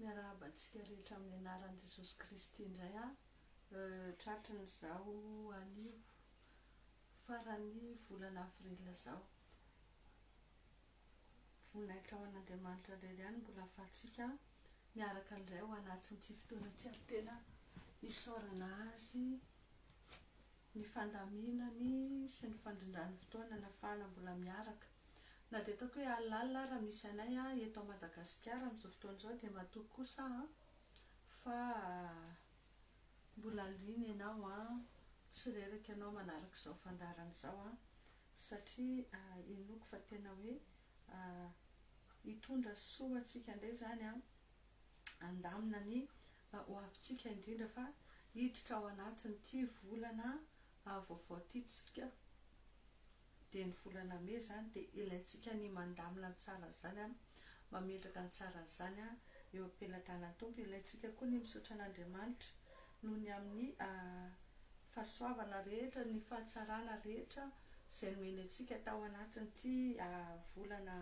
miarahabantsika rehetra amin'ny anaran'i Jesosy Kristy indray tratriny izao anio farany volana avril izao voninahitra ao an'Andriamanitra indray ihany mbola ahafahantsika miaraka indray ao anatin'ity fotoana ity ary tena isaorana azy ny fandaminany sy ny fandrindrany fotoana nafahana mbola miaraka na dia ataoko hoe alalina raha misy anay eto Madagasikara amin'izao fotoana izao dia matoa kosa fa mbola liana ianao tsy reraka ianao manaraka izao fandarana izao satria inoko fa tena hoe hitondra soa antsika indray zany andamina ny ho avintsika indrindra fa hiditra ao anatin'ity volana vaovao ity tsika dia ny volana May zany dia ilaintsika ny mandamina tsara zany mametraka ny tsara zany eo am-pelatanan'ny Tompo. Ilaintsika koa ny misaotra an'Andriamanitra noho ny amin'ny fahasoavana rehetra ny fahatsarana rehetra izay nomeny antsika tao anatin'ity volana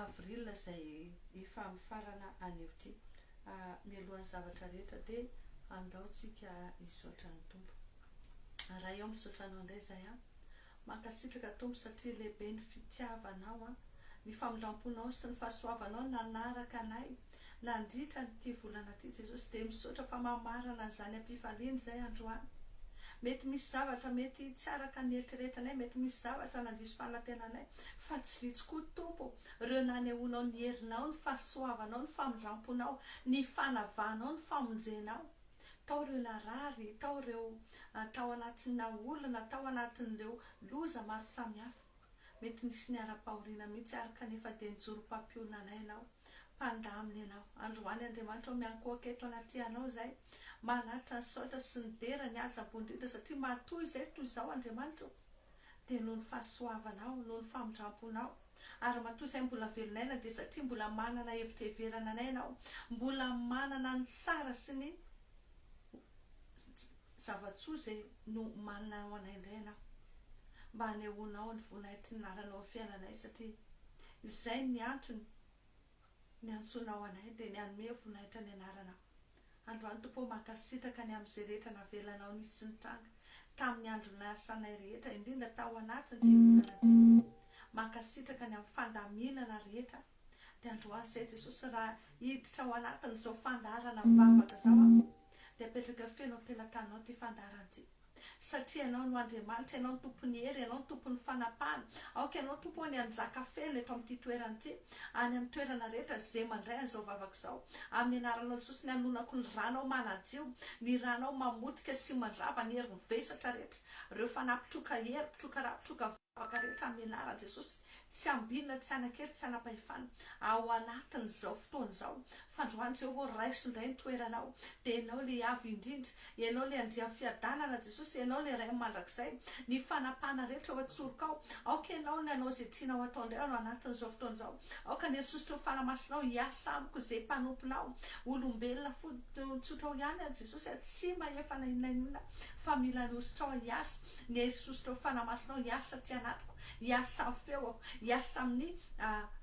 avril izay efa mifarana anio ity. Mialohan'ny zavatra rehetra dia andaontsika hisaotra ny Tompo. Raha eo misaotra anao indray izay mankasitraka Tompo satria lehibe ny fitiavanao ny famindramponao sy ny fahasoavanao nanaraka anay nandritra nyity volana ity Jesosy dia misaotra fa mamarana an'izany am-pifaliana izay androany. Mety misy zavatra mety tsy araka ny eritreretinay, mety misy zavatra nandiso fanantenanay fa tsy vitsy koa Tompo ireo nanehoanao ny herinao, ny fahasoavanao, ny famindramponao, ny fanavahanao, ny famonjenao tao ireo narary, tao ireo tao anatina olona, tao anatin'ireo loza maro samihafa. Mety nisy niara-pahoriana mihitsy araka nefa dia nijoro-pampiona anay ianao, mpandamina ianao. Androany Andriamanitra miankohaka eto anaty anao izay manatra ny saotra sy ny dera ny aja-bo indrindra satria matoy izay toy izao Andriamanitra dia noho ny fahasoavanao, noho ny famindramponao ary matoy izay mbola velonaina dia satria mbola manana hevitra heverana anay ianao, mbola manana ny tsara sy ny zavatsoa izay no manana ao anay indray ianao mba hanehoanao ny voninahitry ny naranao fiainanay satria izay ny antony ny antsonao anay dia ny hanome voninahitra ny anaranao. Androany Tompo mankasitraka ny amin'izay rehetra navelanao nisy sy nitranga tamin'ny andro nasanay rehetra indrindra tao anatin'ity volana ity, mankasitraka ny amin'ny fandaminana rehetra dia androany izay Jesosy raha hiditra ao anatin'izao fandarana mivavaka izao dia apetraka feno am-pelatanao ity fandarana ity satria ianao no Andriamanitra, ianao ny tompony hery, ianao ny tompony fanapahana. Aoka ianao Tompo ny anjaka feno eto amin'ity toerana ity, any amin'ny toerana rehetra izay mandray an'izao vavaka izao amin'ny anaranao Jesosy. Ny hanonako ny ranao manadio, ny ranao mamotika sy mandrava ny hery mivesatra rehetra, ireo fanapitroka hery, pitroka rà, pitroka vavaka rehetra amin'ny anaran'i Jesosy tsy ambinina, tsy anankely, tsy anapahefana ao anatin'izao fotoana izao. Fandroany Jehovah raisindray ny toeranao dia ianao le avy indrindra, ianao le andrian'ny fiadanana Jesosy, ianao le ray mandrakizay, ny fanapahana rehetra ao antsorokao. Aoka ianao ny anao izay tianao atao indray ao anatin'izao fotoana izao. Aoka ny sosotra ny fanamasinao hiasa amiko izay mpanomponao olombelona tsotra ao ihany Jesosy tsy mahefa na inona na inona fa mila nosotra ao hiasa, ny sosotra ny fanamasinao hiasa ty anatiko, hiasa amin'ny feoko, hiasa amin'ny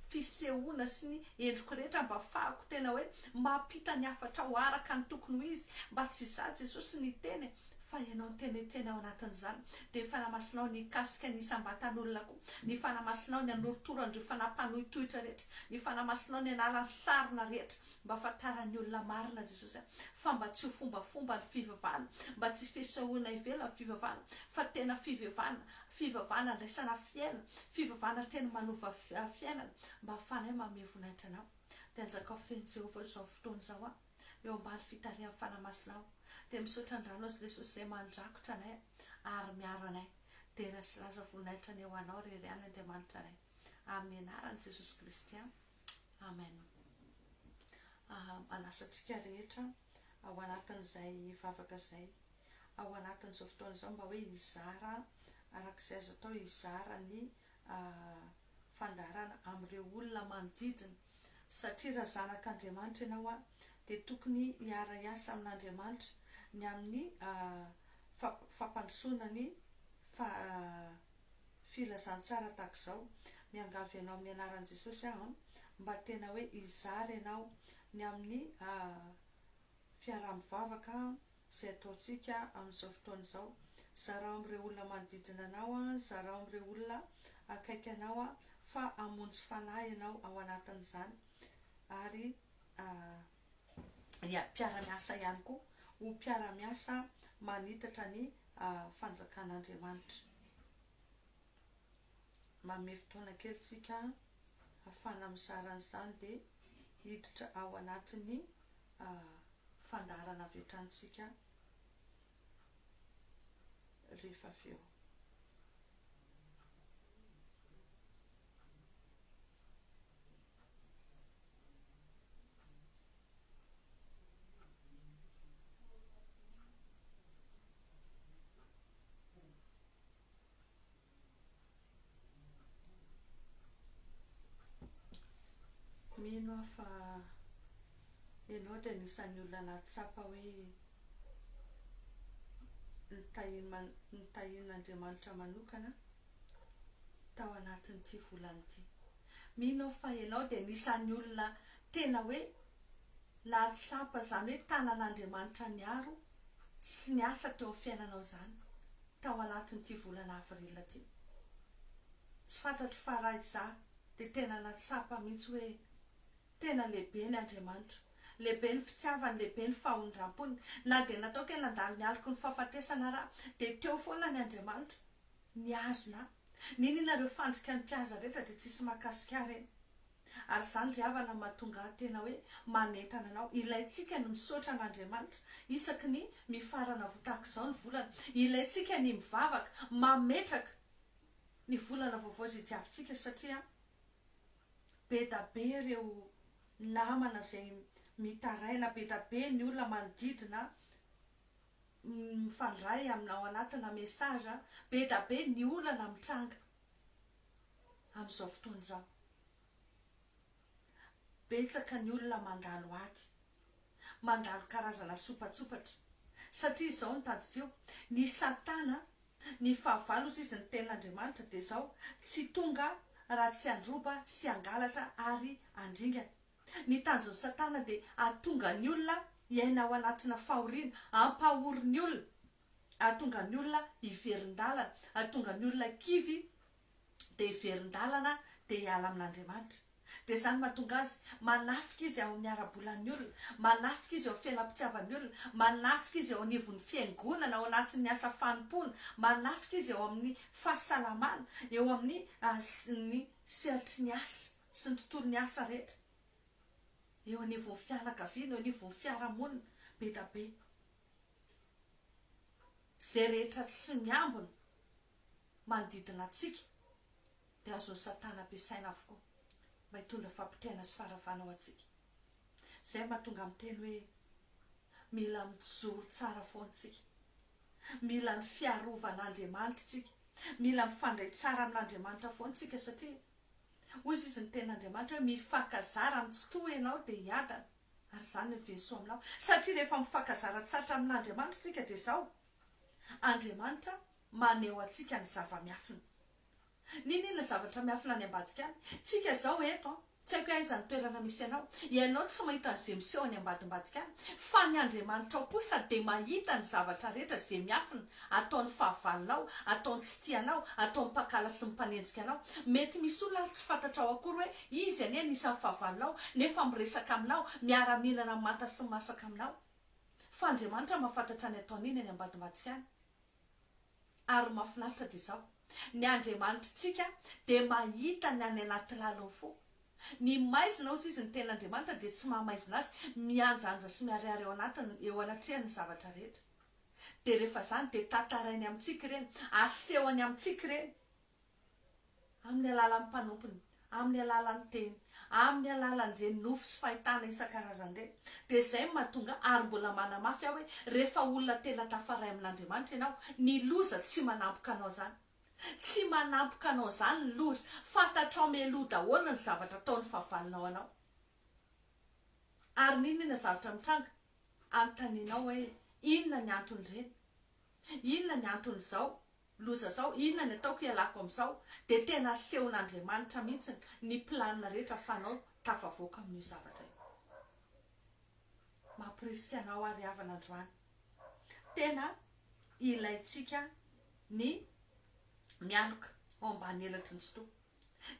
fisehoana sy ny endriko rehetra mba ahafahako tena hoe mampita ny hafatra ao araka ny tokony ho izy, mba tsy izaho Jesosy ny teny fa ianao ny teneteny ao anatin'izany. Dia ny fanamasinao ny kasika ny isam-batan'olona koa, ny fanamasinao ny anoritoro fanampanohitohitra rehetra, ny fanamasinao ny anaran'ny sarina rehetra mba ahafantaran'ny olona marina Jesosy fa mba tsy ho fombafomba ny fivavahana, mba tsy fisehoana ivelany fivavahana fa tena fivavahana ndraisana fiainana, fivavahana tena manova fiainana mba ahafanay manome voninahitra anao. Dia anjakao feno Jehovah izao fotoana izao eo ambany fitarihan'ny fanamasinao dia misaotra andranao Jesosy izay mandrakotra anay ary miaro anay dia laza voninahitra ny eo anao rery ihany Andriamanitra ray amin'ny anaran'i Jesosy Kristy amen. Anasantsika rehetra ao anatin'izay vavaka izay ao anatin'izao fotoana izao mba hoe hizara arak'izay azo atao hizara ny fandarana amin'ireo olona manodidina satria raha zanak'Andriamanitra ianao dia tokony hiara hiasa amin'Andriamanitra ny amin'ny fampandrosoana ny filazantsara tahaka izao miangavy ianao amin'ny anaran'i Jesosy mba tena hoe izary ianao ny amin'ny fiaraha-mivavaka izay ataontsika amin'izao fotoana izao. Zarao amin'ireo olona manodidina anao zarao amin'ireo olona akaiky anao fa hamonjy fanahy ianao ao anatin'izany. Ary mpiara-miasa ihany koa ho mpiara-miasa manitatra ny fanjakan'Andriamanitra. Manome fotoana kely tsika hafana mizara an'izany dia hiditra ao anatin'ny fandarana avy hatranintsika rehefa feo. Mino aho fa ianao dia anisan'ny olona nahatsapa hoe nitahin'Andriamanitra manokana tao anatin'ity volana ity. Mino aho fa ianao dia anisan'ny olona tena hoe nahatsapa izany hoe tanan'Andriamanitra niaro sy niasa teo amin'ny fiainanao izany tao anatin'ity volana avrila ity. Tsy fantatro fa raha izaho dia tena nahatsapa mihitsy hoe tena lehibe ny Andriamanitra, lehibe ny fitiavany, lehibe ny fahondram-pony. Na dia nataoko hoe nandalo mialoko ny fahafatesana raha dia teo foana ny Andriamanitra niazona. Ninonareo fandrika ny mpihaza rehetra dia tsisy mahakasika reny. Ary izany ry havana mahatonga tena hoe manentana anao. Ilaintsika ny misaotra an'Andriamanitra isaky ny mifarana votaka izao ny volana. Ilaintsika ny mivavaka mametraka ny volana vaovao izay diavintsika, satria be da be ireo namana izay mitaraina, be da be ny olona manodidina mifandray aminao anatina mesaza, be da be ny olana mitranga amin'izao fotoana izao. Betsaka ny olona mandalo ady, mandalo karazana sopatsopatra, satria izao ny tadideo ny Satana ny fahavalo izy ny tenin'Andriamanitra dia izao tsy tonga raha tsy androba sy angalatra ary andringana. Ny tanjon'ny Satana dia ahatonga ny olona hiaina ao anatina fahoriana, ampahory ny olona, ahatonga ny olona hiverin-dalana, ahatonga ny olona kivy dia hiverin-dalana dia hiala amin'Andriamanitra. Dia izany mahatonga azy manafika izy ao amin'ny ara-bolan'ny olona, manafika izy ao fiainam-pitiavan'ny olona, manafika izy ao anivon'ny fiangonana ao anatin'ny asa fanompona, manafika izy ao amin'ny fahasalamana, eo amin'ny ny sehatry ny asa sy ny tontolo ny asa rehetra, eo anivon'ny fianakaviana, eo anivon'ny fiarahamonina, be da be. Izay rehetra tsy miambina manodidina antsika dia azon'ny Satana ampiasaina avokoa mba hitondra fampitena sy faharavana ao antsika. Izay mahatonga miteny hoe mila mijoro tsara foana tsika, mila ny fiarovan'Andriamanitra tsika, mila mifandray tsara amin'Andriamanitra foana tsika, satria hoy izy ny tenin'Andriamanitra hoe mifankazara mitsitohy ianao dia hiadana. Ary izany ny vinsoa aminao, satria rehefa mifankazara tsara amin'Andriamanitra tsika dia izao Andriamanitra maneho antsika ny zava-miafina. Ninona zavatra miafina any ambadika any? Tsika izao eto, tsy haiko aiza ny toerana misy anao, ianao tsy mahita an'izay miseho any ambadimbadika any, fa ny Andriamanitra ao kosa dia mahita ny zavatra rehetra izay miafina ataon'ny fahavalonao, ataon'ny tsy tianao, ataon'ny mpakala sy mpanenjika anao. Mety misy olona tsy fantatrao akory hoe izy anie anisan'ny fahavalonao, nefa miresaka aminao, miara-mihinana manta sy masaka aminao. Fa Andriamanitra mahafantatra ny ataon'iny any ambadimbadika any. Ary mahafinaritra dia izao, ny Andriamanitrantsika dia mahita ny any anaty laliny fo. Ny maizina ozy izy ny ten'Andriamanitra dia tsy mahamaizina azy, mianjanja sy miariary eo anatrehany ny zavatra rehetra. Dia rehefa izany dia tantarainy amintsika ireny, asehony amintsika ireny, amin'ny alalan'ny mpanompiny, amin'ny alalan'ny teny, amin'ny alalan'ireny nofo sy fahitana isan-karazany ireny. Dia izay mahatonga ary mbola manamafy aho hoe rehefa olona tena tafaray amin'Andriamanitra ianao, ny loza tsy manampoka anao izany. Tsy manampoka anao izany ny loza, fantatrao mialoha daholo ny zavatra ataon'ny fahavalonao anao. Ary ninona zavatra mitranga? Anontanianao hoe inona ny anton'ireny? Inona ny anton'izao loza izao? Inona ny ataoko hialako amin'izao? Dia tena asehon'Andriamanitra mihitsy ny planina rehetra fanao tafavoaka amin'io zavatra io. Mampirisika anao ary havana androany. Tena ilaitsika ny mialoka ao ambany elatry ny sotoa.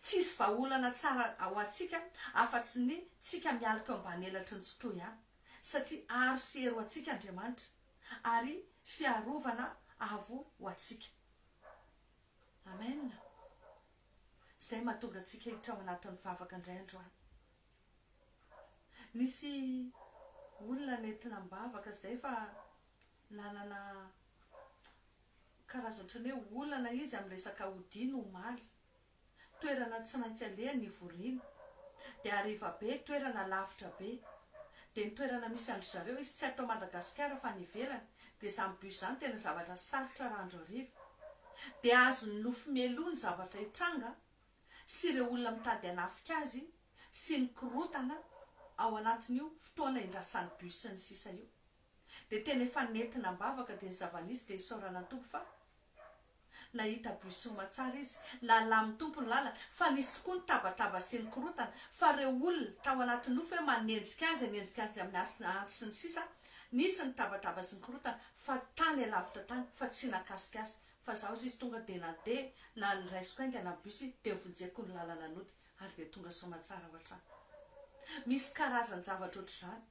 Tsisy vahaolana tsara ao atsika afa-tsy ny tsika mialoka ao ambany elatry ny sotoa ihany, satria aro sy hery ho atsika Andriamanitra ary fiarovana avo ho atsika. Amen. Zay mahatonga atsika hiditra ao anatin'ny vavaka indray androany. Nisy olona nentina mibavaka zay fa nanana karazatra hoe olana izy amin'ny resaka hodino omaly. Toerana tsy maintsy alehany ivoriana, dia hariva be, toerana lavitra be, dia ny toerana misy andry zareo izy tsy atao Madagasikara fa ny ivelany, dia izany bus izany tena zavatra sarotra raha andro hariva. Dia azony nofo mialoha ny zavatra hitranga sy ireo olona mitady hanafika azy sy ny korotana ao anatin'io fotoana indrasan'ny bus sy ny sisa io. Dia tena efa nentina mibavaka dia ny zavanisy dia isaorana tompo fa nahita bus matsara izy, nalamin'ny tompo ny lalana, fa nisy tokoa ny tabataba sy ny korotana, fa ireo olona tao anatin'ny nofo hoe manenjika azy amin'ny asina sy ny sisa, nisy ny tabataba sy ny korotana, fa tany alavitra tany, fa tsy nakasika azy. Fa zaho izy tonga dia nandeha na niraisiko aingana bus dia vonjeko ny lalana nody ary dia tonga somatsara ao an-trano. Misy karazany zavatra ohatr'izany.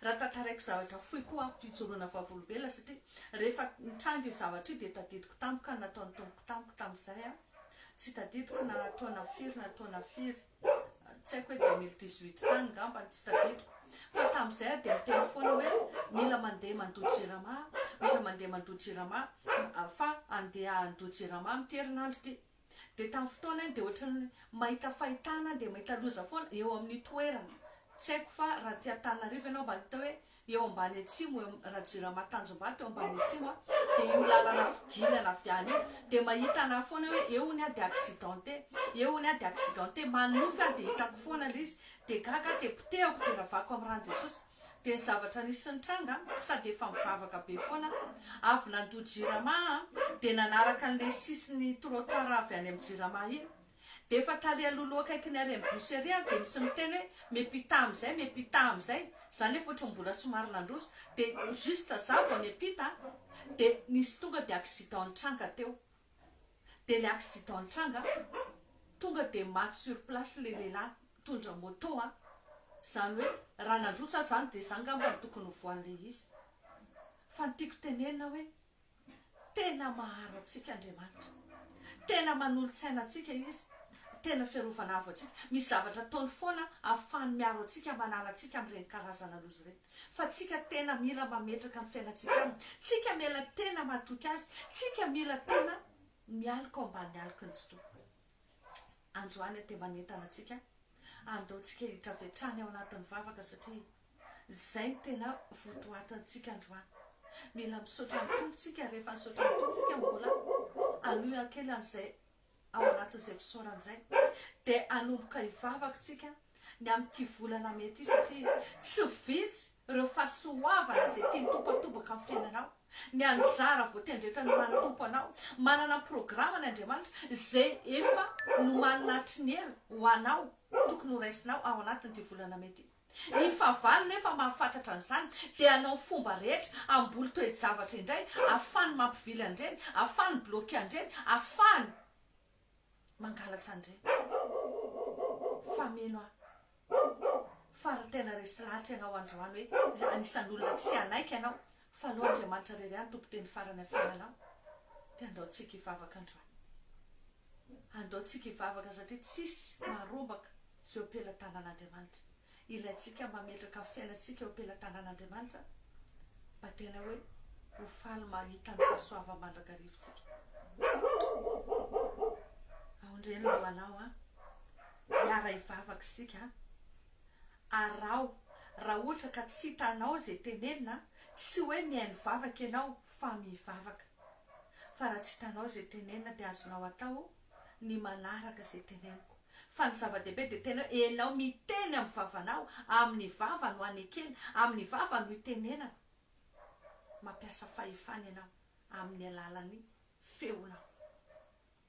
Raha tantaraiko zavatra fohy koa fijoroana vavolombelona, satria rehefa nitrango io zavatra io dia tadidiko tampoka nataon'ny tompoko tampoka tamin'izay tsy tadidiko na taona firy, tsy haiko hoe 2018 tany ngamba tsy tadidiko. Fa tamin'izay dia miteny foana hoe mila mandeha mandody jirama fa andeha handody jirama amin'ny herinandro ty. Dia tamin'ny fotoana dia ohatrany mahita fahitana dia mahita loza foana eo amin'ny toerana. Tsy haiko fa raha ty Antananarivo ianao mba hita hoe eo ambany atsimo, raha jirama Tanjombato eo ambany atsimo dia io lalana fidinana avy any io dia mahita ana foana hoe eo ny dia accidenté, manofy dia hitako foana ilay izy, dia gaga dia potehako dia ravako amin'ny rano Jesosy. Dia ny zavatra nisy nitranga sady efa mivavaka be foana avy nandody jirama dia nanaraka an'ilay sisiny trottoir avy any amin'ny jirama iny. Dia efa tary aloloha akaiky ny areny boseria dia misy miteny hoe miampita amin'izay, izany hoe ohatran'ny mbola somary nandroso. Dia juste za vao miampita dia nisy tonga dia accident nitranga teo. Dia ilay accident nitranga tonga dia maty sur place ilay lehilahy tondra moto izany hoe raha nandroso zany dia izany ngamba ny tokony voan'ilay izy. Fa ny tiako tenenina hoe tena maharo atsika Andriamanitra, tena manolo-tsaina atsika izy, tena fiarovana avo atsika. Misy zavatra ataony foana ahafahany miaro atsika, manala atsika amin'ireny karazana loza ireny. Fa tsika tena mila mametraka ny fiainantsika aminy, tsika mila tena matoky azy, tsika mila tena mialoka ao ambany aloka ny sotoa. Androany dia manentana atsika andaontsika hiditra avy hatrany ao anatin'ny vavaka, satria izay tena votoatintsika androany. Mila misaotra ny tompontsika, rehefa misaotra ny tompontsika mbola aloha kely an'izay ao anatin'izay fisaoran'izay dia anomboka hivavaka tsika ny amin'ity volana mety io, satria tsy vitsy ireo fahasoavana izay tia tompotomboka amin'ny fiainanao. Ny anjara voatendretra ny manotompo anao, manana programma ny Andriamanitra izay efa nomanatry ny ela ho anao, tokony ho raisinao ao anatin'ity volana mety. Ny fahavalo nefa mahafantatra an'izany dia anao fomba rehetra amboly toe-javatra indray, ahafahany mampivily andreny, ahafahany bloqué andreny, ahafahany mangalatra andreny. Fameno fara tena resy lahatra ianao androany hoe anisan'ny olona tsy anaiky ianao, fa aloha Andriamanitra rery ihany tompo teny farany fiainanao. Dia andaontsika hivavaka androany, andaontsika hivavaka satria tsisy marombaka izay ompelan-tanan'Andriamanitra. Ilaitsika mametraka fiainantsika eo ampelan-tanan'Andriamanitra mba tena hoe ho faly mahita ny fahasoava mandrakarivotsika. Aondreny lo anao hiara hivavaka isika arao. Raha ohatra ka tsy hitanao izay tenenina, tsy hoe mihaino vavaka ianao fa mivavaka. Fa raha tsy hitanao izay tenenina dia azonao atao ny manaraka izay teneniko. Fa ny zava-dehibe dia tena hoe enao miteny amin'ny vavanao, amin'ny vava no anekena, amin'ny vava no itenenana. Mampiasa fahefana ianao amin'ny alalan'ny feonao.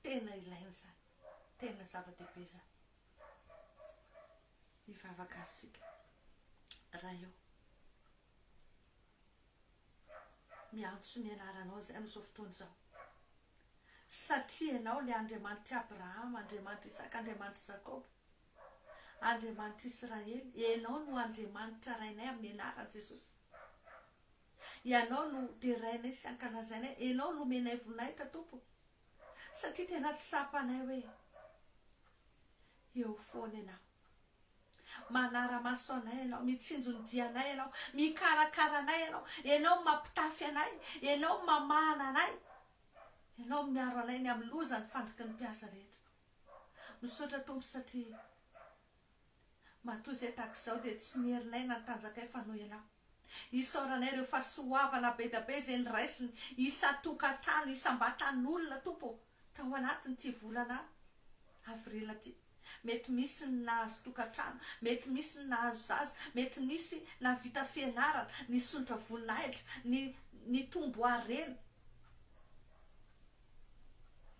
Tena ilaina izany, tena zava-dehibe izany. hivavaka sika raha eo miantso ny anaranao zay am'izao fotoana zao satria ianao le Andriamanitra Abrahama, Andriamanitra Isaka, Andriamanitra Jakoba, Andriamanitra Israely. Ianao no Andriamanitra rainay amin'ny anaran'i Jesosy. Ianao no derainay sy ankalazainay. Ianao no menay voninahitra Tompo, satria tena tsy sapanay hoe eo foana ianao, manara-maso anay ianao, mitsinjo ny dianay ianao, mikarakara anay ianao, ianao mampitafy anay, ianao mamahana anay, ianao miaro anay ny amin'ny loza ny fandriky ny mpiasa rehetra. Misaotra Tompo satria matoa izay tahak'izao dia tsy nierinay na nitanjakay fa noho ianao. Isaoranay ireo fahasoavana be da be izay niraisiny isa-tokantrano, isam-batan'olona Tompo tao anatiny ity volana avrila ity. Mety misy ny nahazo tokantrano, mety misy ny nahazo zaza, mety misy navita fianarana, nisondra voninahitra, ny tombo harena,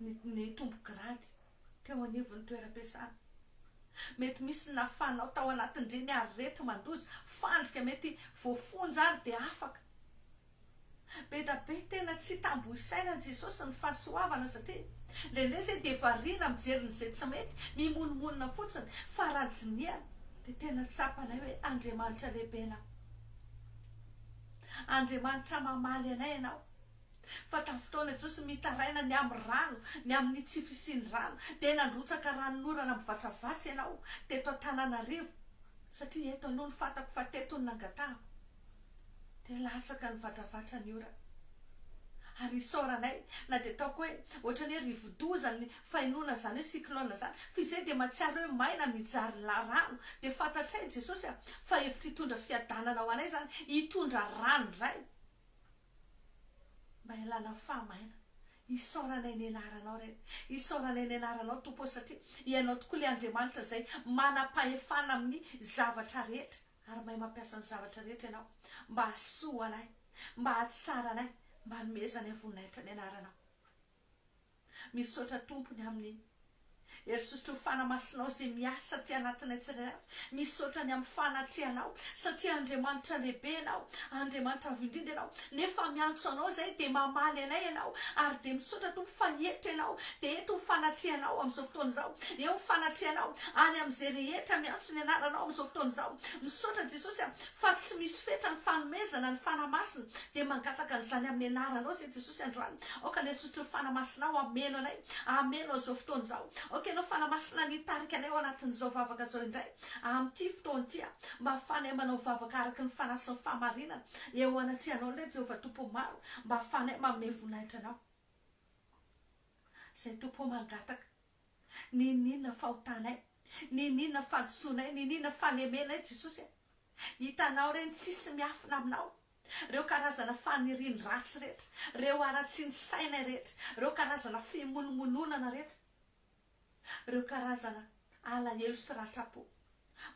ny tombo grady teo anivon'ny toeram-piasana. Mety misy nafanao tao anatin'ireny arety mandoza fandrika, mety voafonja ary dia afaka. Be da be tena tsy tambo isaina Jesosy ny fahasoavana satria indraindray izay dia variana mijery n'izay tsy mety, mimononmonina fotsiny, fa raha jiniana dia tena tsapanay hoe Andriamanitra lehibe ianao, Andriamanitra mamaly anay ianao. Fa tafotoana Jesosy mitaraina ny amin'ny rano, ny amin'ny tsy fisiany rano, dia nandrotsaka ranon'orana mivatravatra ianao teto Antananarivo, satria eto aloha ny fantako fa teto ny nangatahako, dia latsaka ny vatravatra ny ora. Ary isaoranay na dia ataoko hoe ohatrany hoe rivodozany ny fahinona zany hoe cyclone zany, fa izay dia mahatsiaro hoe maina mijary rano, dia fantatray Jesosy fa hevitra hitondra fiadanana ho anay zany, hitondra rano iray mba ilana fahamaina. Isaoranay ny anaranao reny, isaoranay ny anaranao Tompo, satria ianao tokoa le Andriamanitra izay manam-pahefana amin'ny zavatra rehetra, ary mahay mampiasa ny zavatra rehetra ianao mba hahasoa anay, mba hahatsara anay, mba hanomezanay voninahitra ny anaranao. Misaotra Tompony amin'ny herisotro fanamasinao izay miasa ty anatinay tsirairay. Misaotra ny amin'ny fanatrianao satria Andriamanitra lehibe ianao, Andriamanitra avo indrindra ianao, nefa miantso anao zay dia mamaly anay ianao, ary dia misaotra Tompo fa eto ianao, dia eto ny fanatrianao amin'izao fotoana izao, eo ny fanatrianao any amin'izay rehetra miantso ny anaranao amin'izao fotoana izao. Misaotra Jesosy fa tsy misy fetra ny fanomezana, ny fanamasina dia mangataka an'izany amin'ny anaranao zay Jesosy androany. Oka ny herisotro fanamasinao ameno anay, ameno amin'izao fotoana izao. Enao fanamasina nitarika anay ao anatin'izao vavaka zao indray amin'ity fotoana ity, mba ahafanay manao vavaka araka ny fanasiny fahamarinana eo anatrianao ilay Jehovah Tompo maro, mba ahafanay manome voninahitra anao. Izay Tompo mangataka ninina fahotanay, ninina fahadisoanay, ninina fanemenay Jesosy. Hitanao reny tsisy miafina aminao, reo karazana faniriny ratsy rehetra, reo aratsiny sainay rehetra, reo karazana fimononmononana rehetra, reo karazana alahelo sy ratrapo,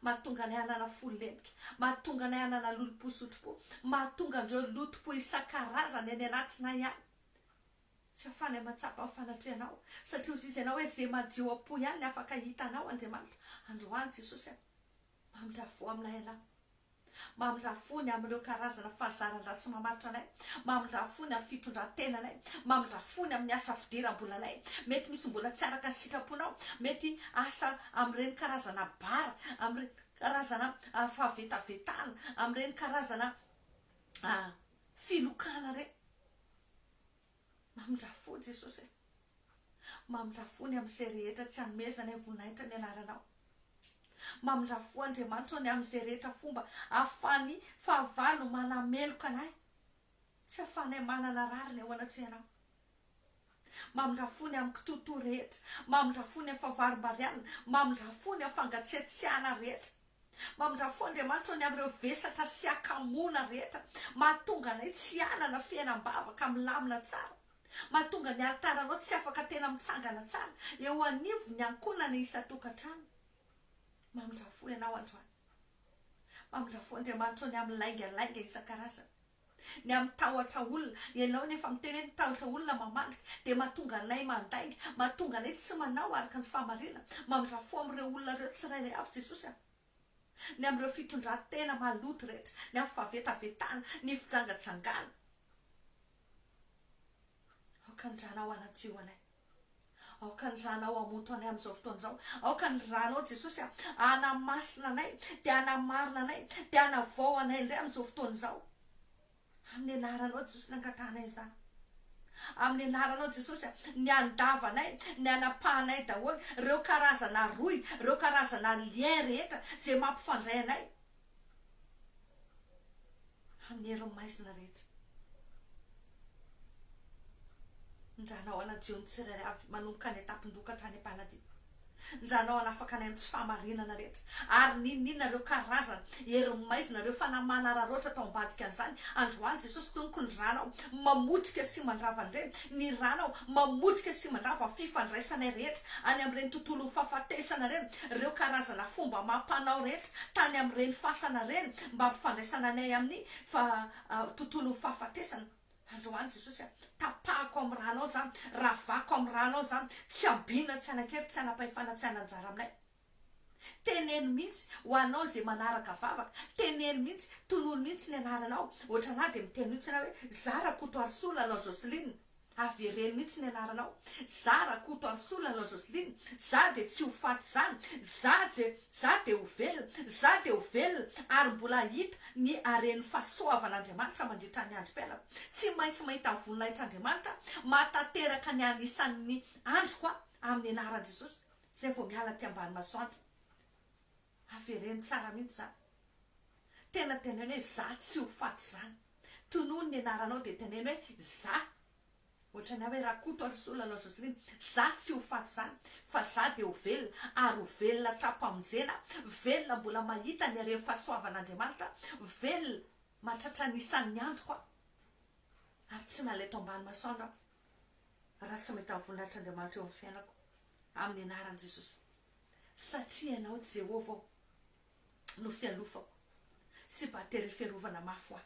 mahatonga ny anana folo-lemika, mahatonga ny anana lolo-po sotro-po, mahatonga andreo loto-po isan-karazany any anatinay ihany. Tsy afany mahatsapa amin'ny fanatrianao, satria hozy izy ianao hoe zay madio am-po ihany ny afaka hitanao Andriamanitra. Androany Jesosy mamindrafo aminay ialahy, mamindrafony amin'ireo karazana fahazaran-dratsy mamaritra anay, mamindrafony amin'ny fitondran-tenanay, mamindrafony amin'ny asa fidiram-bolanay. Mety misy mbola tsy araka ny sitraponao, mety asa amin'ireny karazana bara, amin'ireny karazana fahavetavetana, amin'ireny karazana filokana reny. Mamindrafo Jesosy, mamindrafony amin'izay rehetra tsy hanomezanay voninahitra ny anaranao. Mamindrafo Andriamanitra ny amin'izay rehetra fomba ahafany fahavalo manameloka anay, tsy ahafanay manana rariny ao anatrianao. Mamindrafony amin'ny kitoto rehetra, mamindrafony amin'ny fahavarim-barianina, mamindrafony amin'ny fangatsiatsiana rehetra, mamindrafo Andriamanitra ny amin'ireo vesatra sy akamona rehetra, mahatonga anay tsy hanana fiainam-bavaka milamina tsara, mahatonga ny altaranao tsy afaka tena mitsangana tsara, eo anivo ny ankonany isa-tokantrano. Mamindrafo ianao androany, mamindrafo Andriamanitra ny amin'ny laingalainga isan-karazany, ny amin'ny tahotra olona. Ianao nefa miteny hoe ny tahotra olona mamandrika, dia mahatonga anay mandainga, mahatonga anay tsy manao araka ny fahamarinana. Mamindrafo amin'ireo olona ireo tsirairay avy Jesosy, ny am'ireo fitondran-tena maloto rehetra, ny amin'ny favetavetana, ny fijangatsangana. Aoka ny ranao anadio anay, aoka ny ranao amoto anay amin'izao fotoana izao, aoka ny ranao Jesosy anamasina anay, dia anamarina anay, dia anavao anay indray amin'izao fotoana izao. Amin'ny anaranao Jesosy ny angatanay izany, amin'ny anaranao Jesosy ny andavanay, ny anapahanay daholo ireo karazana roy, ireo karazana lien rehetra izay mampifandray anay amin'ny herin'ny maizina rehetra. Ndranao anadio ny tsirairay avy manomboka any etapin-doka hatrany am-paladia. Ndranao anafaka anay amin'ny tsy fahamarinana rehetra, ary ninona ireo karazana herin'ny maizina, ireo fanamana raroatra atao ambadika an'izany. Androany Jesosy tonoko ny ranao mamotika sy mandrava ireny, ny ranao mamotika sy mandrava fifandraisanay rehetra any amin'ireny tontolo fahafatesana ireny, ireo karazana fomba mampanao rehetra tany amin'ireny fasana ireny mba hampifandraisana anay amin'ny tontolo fahafatesana. Androany Jesosy tapahako amin'ny ranao zany, ravako amin'ny ranao zany, tsy ambinina, tsy anankely, tsy anapahefana, tsy ananjara aminay. Teneno mihitsy ho anao izay manaraka vavaka, teneno mihitsy, tonono mihitsy ny anaranao. Ohatra na dia miteny mihitsy ianao hoe Zara Kotoarisola anao Joseline, avereny mihitsy ny anaranao. Zara Kotoarisola anao Joseline, za dia tsy ho faty zany, za dia ho velona, za dia ho velona, ary mbola hita ny aren'ny fahasoavan'Andriamanitra mandritra ny androm-piainako. Tsy maintsy mahita voninahitran'Andriamanitra matateraka ny anisan'ny androko amin'ny anaran'i Jesosy, izay vao miala ty ambany masoandro. Avereny tsara mihitsy zany. Tena teneno hoe za tsy ho faty zany. Tonono ny anaranao dia teneno hoe za. Ohatra ny hoe Rakotoarisola anao Joseline, za tsy ho faty zany, fa za dia ho velona, ary ho velona trapamonjena, velona mbola mahita ny aren'ny fahasoavan'Andriamanitra, velona mahatratra ny isan'ny androko, ary tsy naleto ambany masoandro raha tsy mahita voninahitran'Andriamanitra eo amin'ny fiainako amin'ny anaran'i Jesosy. Satria ianao Jehovah no fialofako sy batery fiarovana mafy aho.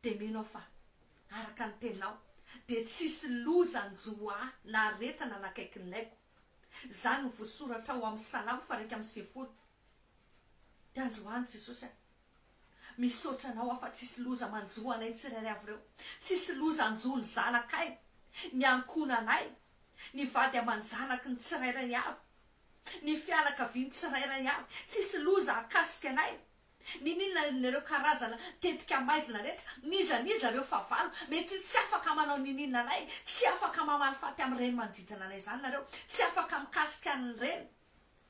Dia mino fa araka ny teninao dia tsisy loza njoa na aretana nakaiky ny laiko. Zany no voasoratra ao amin'ny Salamo 1:20. Dia androany Jesosy misaotra anao afa tsisy loza manjoa anay tsirairay avy ireo, tsisy loza anjoa ny zanakay, ny ankonanay, ny vady aman-janaky ny tsirairay avy, ny fianakaviany tsirairay avy, tsisy loza akasika anay. Ninona ireo karazana tetika maizina rehetra, niza ireo favalo, mety tsy afaka manao ninina anay, tsy afaka mamaly faty amin'ireny manodidina anay zany nareo, tsy afaka mikasika an'ireny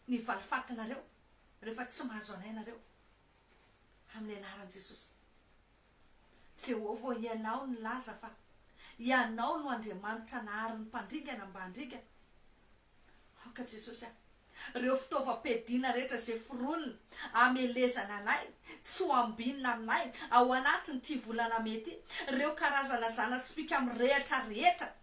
ny valifatinareo rehefa tsy mahazo anay nareo. Amin'ny anaran'i Jesosy. Jehovah, ianao ny laza fa ianao no Andriamanitra nahary ny mpandringana mba handringana. Aoka Jesosy ireo fitaovam-piadiana rehetra izay foronina amelezana anay, tsy ho ambinina aminay ao anatin'ny ty volana mety, ireo karazana zana-tsipika mirehatra rehetra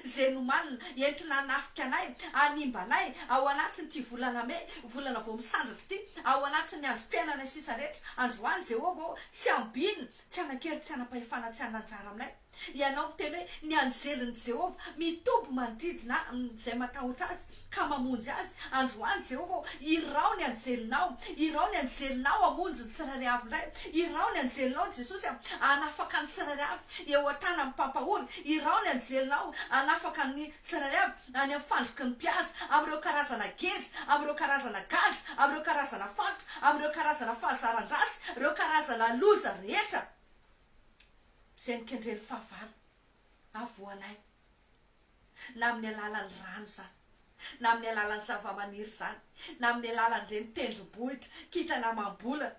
izay nomanina entina hanafika anay, animba anay ao anatin'ny ty volana volana vao misandratra ty, ao anatin'ny androm-piainana sisa rehetra. Androany Jehovah, tsy ambinina, tsy anankely, tsy anapahefana, tsy ananjara aminay. Ianao miteny hoe ny anjelin'i Jehovah mitoby manodidina izay matahotra azy ka mamonjy azy. Androany Jehovah, irao ny anjelinao, irao ny anjelinao amonjy ny tsirairay avy indray, irao ny anjelinao Jesosy anafaka ny tsirairay avy eo an-tany amin'ny pampahory, irao ny anjelinao anafaka ny tsirairay avy any amin'ny fandriky ny mpiaza, amin'ireo karazana gejy, amin'ireo karazana gadra, amin'ireo karazana fatotra, amin'ireo karazana fahazaran-dratsy, ireo karazana loza rehetra izay nikendreny fahavalo avoanay, na amin'ny alalan'ny rano zany, na amin'ny alalan'ny zava-maniry zany, na amin'ny alalan'ireny tendrombohitra, kintana mambola,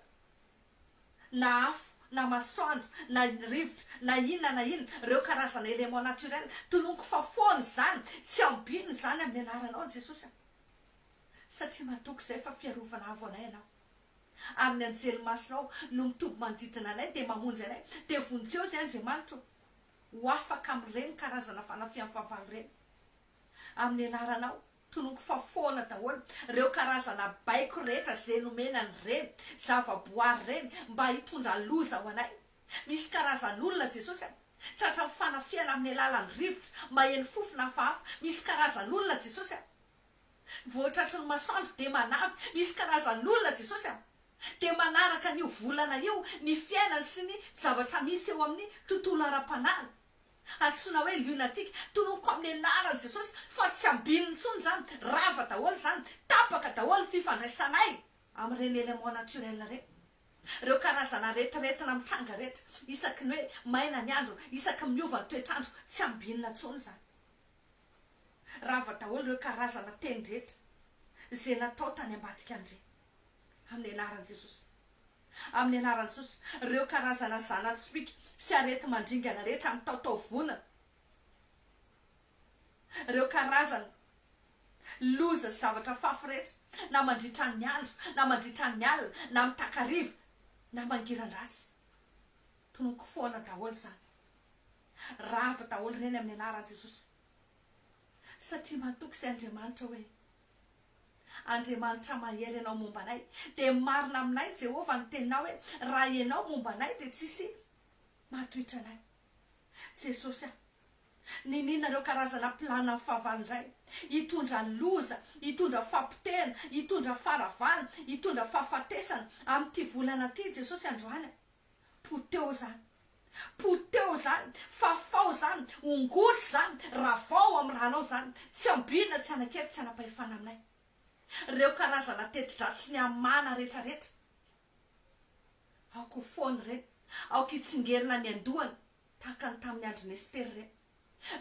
na afo, na masoandro, na rivotra, na inona, ireo karazana élément naturel, tononoko fa foana zany, tsy ambininy zany amin'ny anaranao Jesosy. Satria matoky izay fa fiarovana avo anay ianao. Amin'ny anjely masinao no mitoby manodidina anay dia mamonjy anay, dia vonjeo izay Andriamanitra ho afaka amin'ireny karazana fanafian'ny fahavalo ireny. Amin'ny anaranao tononoko fa foana daholo ireo karazana baiko rehetra izay nomenany ireny zava-boary ireny mba hitondra loza ho anay. Misy karazan'olona Jesosy tratra fanafiana amin'ny alalan'ny rivotra mba eny fofona hafahafa. Misy karazan'olona Jesosy voatratry ny masoandro de manavy, misy karazan'olona Jesosy de manaraka n'io volana io ny fiainany sy ny zavatra misy eo amin'ny tontolo ara-panahiny. Antsoina hoe lunatique, tonoko amin'ny anarany Jesosy fa tsy ambininy intsony zany, rava daholo zany, tapaka daholo fifandraisanay amin'ireny élément naturel reny. Reo karazana retiretina mitranga rehetra, isaky ny hoe maina ny andro, isaky miova ny toetrandro, tsy ambinina intsony zany. Rava daholo reo karazana teny rehetra izay natao tany ambadika andre amin'ny anaran'i Jesosy. Amin'ny anaran'i Jesosy, reo karazana zana-tspika sy arety mandringana rehetra amin'ny taotao-vonana, reo karazana loza zavatra fafy rehetra, na mandritra ny andro, na mandritra ny alina, na mitakariva, na mangiran-dratsy, tonoko foana daholo zany. Rava daholo reny amin'ny anaran'i Jesosy. Satria mantoky izay Andriamanitra hoe Andriamanitra mahery ianao momba anay, de marina aminay Jehovah ny teninao hoe raha ianao momba anay de tsisy matohitra anay. Jesosy ninina reo karazana plana amin'ny fahavalindray, hitondra loza, hitondra fampitena, hitondra faravana, hitondra fahafatesana amin'ity volana ty Jesosy androany. Poteo zany, poteo zany, fafao zany, ongoty zany, ravao amin'ny ranao zany, tsy ambinina, tsy anankely, tsy anapahefana aminay. Reo karazana teti-dratsy ny amana rehetrarehetra aoko foany reny, aoko hitsingerina ny andohany tahaka ny tamin'ny andron'ny Estery reny.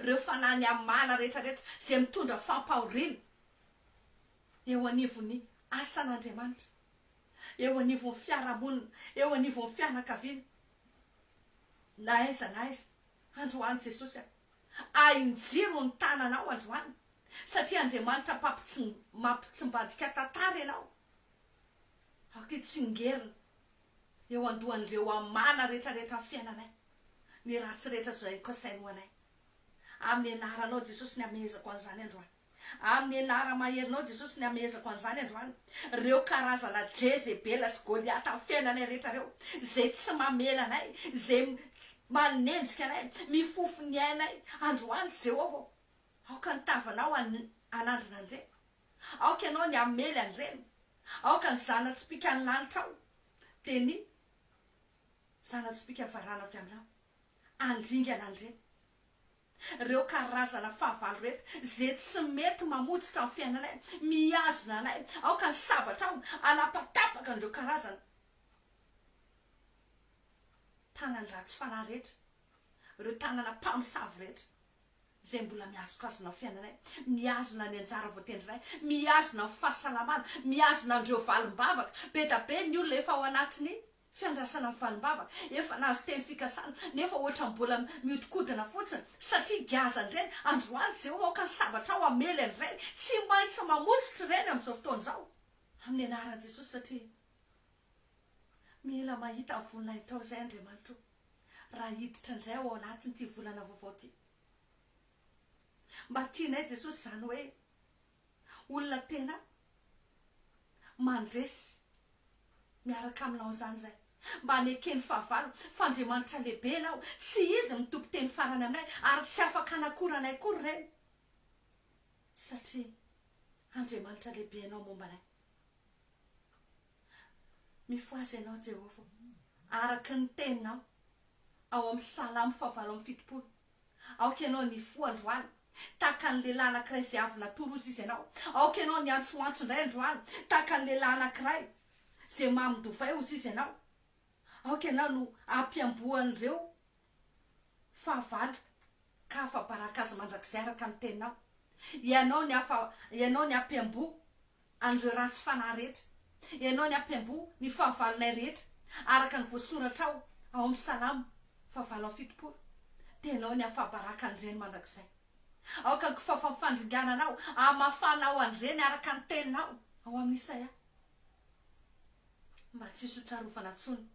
Reo fanahy ny amana rehetrarehetra izay mitondra fampahoriana eo anivon'ny asan'Andriamanitra, eo anivon'ny fiarahamonina, eo anivon'ny fianakaviana. Na aiza androany Jesosy ainjiro ny tananao androany, satria Andriamanitra mampitsimbadika tantara ianao. Aoko hitsingerina eo andohan'ireo amana rehetrarehetra amin'ny fiainanay, ny ratsy rehetra zay kosaino anay. Amin'ny anaranao Jesosy ny amehezako an'izany androany, amin'ny anara maherinao Jesosy ny amehezako an'izany androany. Reo karazana Jezebela sy Goliata amin'ny fiainanay rehetra reo, zay tsy mamela anay, zay manenjika anay, mifofo ny ainay androany Jehovah, aoka ny tavanao anandrina andre, aoka ianao ny amely andreny, aoka ny zana-tsipika ny lanitra ao, de ny zana-tsipika varana avy aminao andringana andreny. Reo karazana fahavalo rehetra zay tsy mety mamotsitra amin'ny fiainanay, mihazona anay, aoka ny sabatra ao anapatapaka andreo karazana tanandratsy fanahy rehetra, reo tanana mpamosavy rehetra zay mbola mihazokazona amin'ny fiainanay, mihazona ny anjara voatendrinay, mihazona ny fahasalamana, mihazona andreo valim-bavaka. Be da be ny olona efa ao anatiny fiandrasana amin'ny valim-bavaka, efa nahazo teny fikasana, nefa ohatra mbola miodikodina fotsiny satria gaza andreny. Androany Jehovah aoka ny sabatra ao amely andreny, tsy maintsy mamotsitra ireny amin'izao fotoana izao amin'ny anaran'i Jesosy, satria mila mahita volana itao izay Andriamanitra raha hiditra indray ao anatiny ity volana vaovao ty. Mba tianay Jesosy zany hoe olona tena mandresy miaraka aminao zany zay, mba hanekeny fahavalo fa Andriamanitra lehibe ianao, tsy izy mitompo teny farany aminay ary tsy afaka anakoranay kory ireny, satria Andriamanitra lehibe ianao momba anay. Mifoazy ianao Jehovah araky ny teninao ao amin'ny Salamo 7:7, aoka ianao ny fo androany tahaka ny lehilahy anankiray izay avy natoro ozy izy ianao, aoka ianao ny antsoantso indray androany tahaka ny lehilahy anankiray zay mamindovay ozy izy ianao, aoka ianao no ampiambohan'ireo fahavalo ka afabaraka azy mandrakizay araka ny teninao. Ianao ny ampiambo an'ireo ratsy fanahy rehetra, ianao ny ampiambo ny fahavalonay rehetra araka ny voasoratra ao amin'ny Salamo 7:7, de ianao ny afabaraka andreny mandrakizay. Aoka ny fafafandringananao amafanao andreny araka ny teninao ao amin'ny Isaia, mba tsisy hotsarovana tsony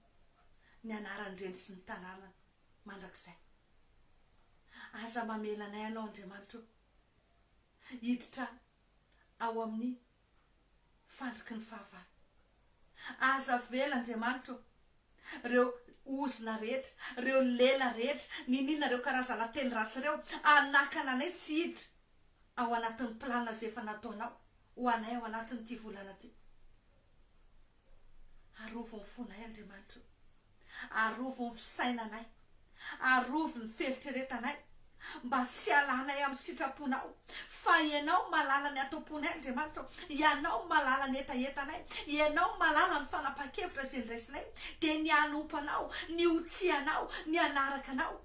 ny anaran'ireny sy ny tanàna mandrakizay. Aza mamelanay anao Andriamanitra, hiditra ao amin'ny fandriky ny fahavalo. Aza vela Andriamanitra reo ozina rehetra, reo lela rehetra, ninina reo karazana teny ratsy reo anakana anay tsy hiditra ao anatin'ny planina zay efa nataonao ho anay ao anatin'ity volana ty. Arovo ny fonay Andriamanitra, arovo ny fisainanay, arovo ny feritreretanay, mba tsy alanay amin'ny sitraponao, fa ianao malala ny atomponay Andriamanitra, ianao malala ny etaetanay, ianao malala ny fanapa-kevitra sy ny resinay, dia ny anompanao, ny otianao, ny anarakanao,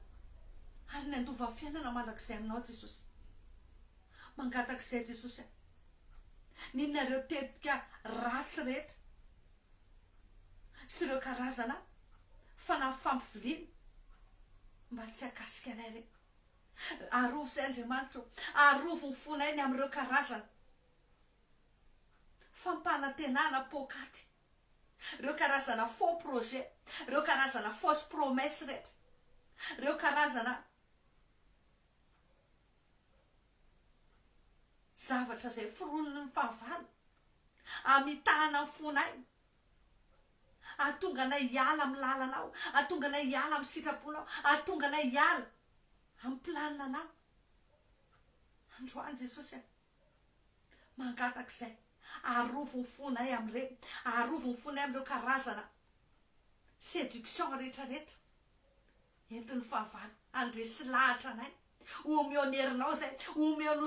ary ny andova fiainana mandrakizay aminao Jesosy. Mangatak'izay Jesosy, ninareo tetika ratsy rehetra sy ireo karazana fanafampiviliana mba tsy akasika anay re. Arovo zay Andriamanitra, arovo ny fonay ny amin'ireo karazana fampanantenana pokaty, ireo karazana faux projet, ireo karazana fausse promesse rehetra, ireo karazana zavatra zay fironon'ny fahavalo amitahana ny fonay, atonga anay hiala amin'ny lalanao, atonga anay hiala amin'ny sitraponao, atonga anay hiala amin'ny planinanao. Androany Jesosy, mangatak'izay, arovo ny fonay amin'ireny, arovo ny fonay amin'ireo karazana séduction rehetrarehetra entin'ny fahavalo andresy lahatra anay, omeo ny herinao zay, omeo ny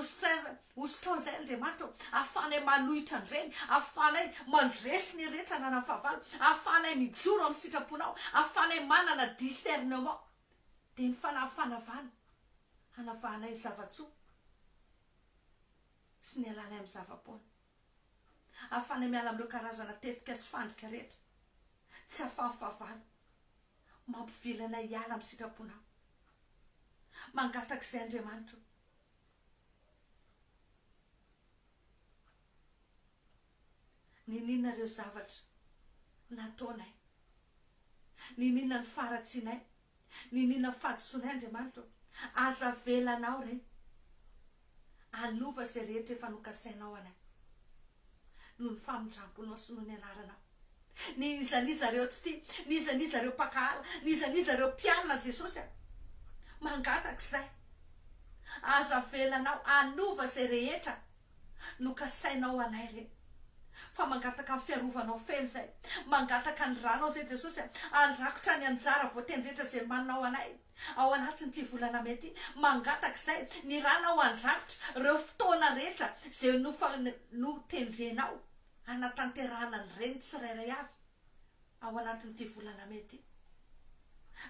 ostrao zay Andriamanitra, afanay manohitra andreny, afanay mandresy ny rehetra nana fahavalo, afanay mijoro amin'ny sitraponao, afanay manana discernement, dia ny fanafanavana hanavanay zavatsoa sy ny alanay amin'ny zavapoana, afanay miala amin'ireo karazana tetika sy fandrika rehetra, tsy afan'ny fahavalo mampivilanay hiala amin'ny sitraponao. Mangatak'izay Andriamanitra, ninina ireo zavatra nataonay, ninina ny faratsinay, ninina ny fahadisoanay Andriamanitra, aza velanao reny, anova zay rehetra efa nokasainao anay, noho ny famindramponao sy noho ny anaranao. Nizaniza reo tsy ty, nizaniza reo mpakahala, nizaniza reo mpialina Jesosy, mangatak'izay, aza velanao, anova zay rehetra nokasainao anay reny. Fa mangataka ny fiarovanao feno zay, mangataka ny ranao zay Jesosy, andrakotra ny anjara voatendretra zay manao anay ao anatin'ity volana mety, mangatak'izay ny ranao andrakotra reo fotoana rehetra zay notendrenao anatanterahana ny reny tsirairay avy ao anatin'ity volana mety.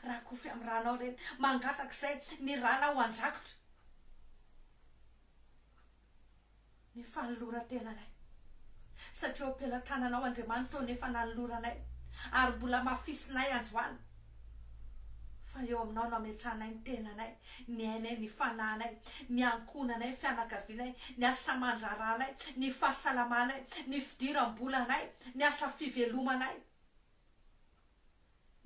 Raha kofy amin'ny ranao reny, mangatak'izay ny ranao andrakotra ny fanoloran-tenanay, satria ompelatananao Andriamanitra nefa nanoloranay, ary mbola mafisinay androany, fa eo aminao nametranay ny tenanay, ny ainay, ny fanahinay, ny ankonanay, fianakavinay, ny asa mandraranay, ny fahasalamanay, ny fidiram-bolanay, ny asa fivelomanay,